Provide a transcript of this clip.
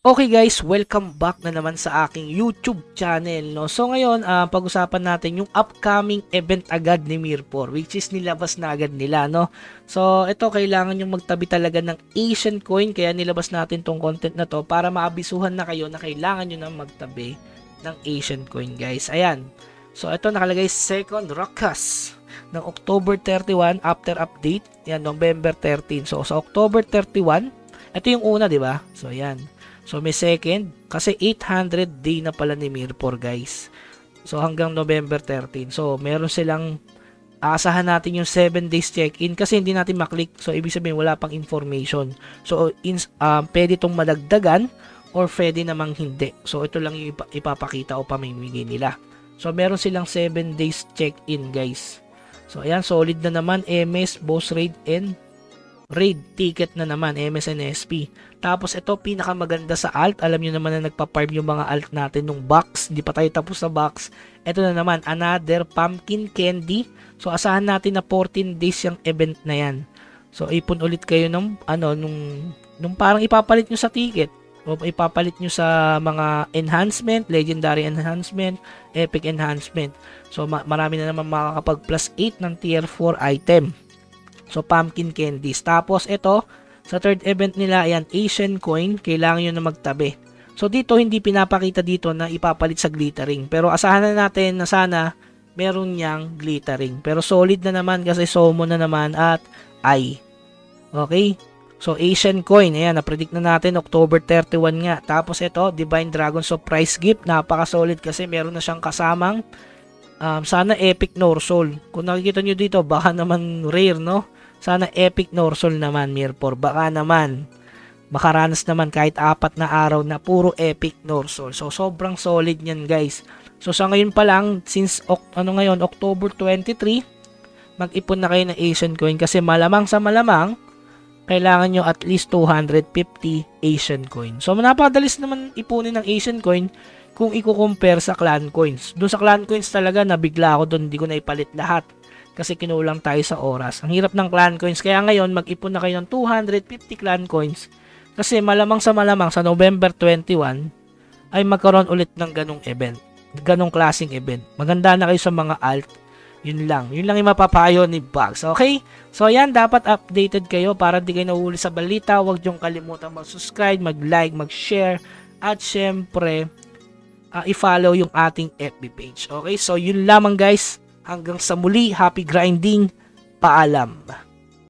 Okay guys, welcome back na naman sa aking YouTube channel, no. So ngayon, pag-usapan natin yung upcoming event agad ni Mirpor, which is nilabas na agad nila, no. So ito, kailangan yung magtabi talaga ng Asian coin, kaya nilabas natin tong content na to para maabisuhan na kayo na kailangan nyo na magtabi ng Asian coin, guys. Ayan. So ito nakalagay second Rockcast ng October 31 after update, yan November 13. So sa October 31, ito yung una, di ba? So ayan. So may second kasi 800 day na pala ni Mirpor, guys. So hanggang November 13. So meron silang aasahan natin yung 7 days check-in kasi hindi natin maklik. So ibig sabihin wala pang information. So pwede itong madagdagan or pwede namang hindi. So ito lang yung ipapakita o pamimigay nila. So meron silang 7 days check-in, guys. So ayan, solid na naman MS, Boss Raid, and Raid ticket na naman, MSNSP. Tapos ito, pinakamaganda sa alt. Alam nyo naman na nagpa-farm yung mga alt natin nung box. Hindi pa tayo tapos sa box. Ito na naman, another pumpkin candy. So asahan natin na 14 days yung event na yan. So ipon ulit kayo ng nung parang ipapalit nyo sa ticket. O ipapalit nyo sa mga enhancement, legendary enhancement, epic enhancement. So marami na naman makakapag plus 8 ng tier 4 item. So, pumpkin candies. Tapos, ito, sa third event nila, ayan, Asian coin, kailangan nyo na magtabi. So, dito, hindi pinapakita dito na ipapalit sa glittering. Pero, asahan na natin na sana meron niyang glittering. Pero, solid na naman kasi Somo na naman at I. Okay? So, Asian coin, ayan, na-predict na natin, October 31 nga. Tapos, ito, Divine Dragon Surprise Gift. Napaka-solid kasi meron na siyang kasamang sana epic Norsol. Kung nakikita nyo dito, baka naman rare, no? Sana epic Norsol naman, Mirpor. Baka naman makaranas naman kahit 4 na araw na puro epic Norsol. So, sobrang solid yan, guys. So, sa ngayon pa lang, since ngayon, October 23, mag-ipon na kayo ng Asian coin kasi malamang sa malamang, kailangan nyo at least 250 Asian coin. So, napakadalis naman ipunin ng Asian coin kung i-compare sa clan coins. Doon sa clan coins talaga, nabigla ako doon, hindi ko na ipalit lahat. Kasi kinulang tayo sa oras. Ang hirap ng clan coins. Kaya ngayon, mag-ipon na kayo ng 250 clan coins. Kasi malamang sa November 21, ay magkaroon ulit ng ganong event. Ganong klaseng event. Maganda na kayo sa mga alt. Yun lang. Yun lang yung mapapayo ni Bugs. Okay? So, yan. Dapat updated kayo para di kayo nahuli sa balita. Huwag niyong kalimutan mag-subscribe, mag-like, mag-share. At syempre, i-follow yung ating FB page. Okay? So, yun lamang, guys. Hanggang sa muli, happy grinding, paalam.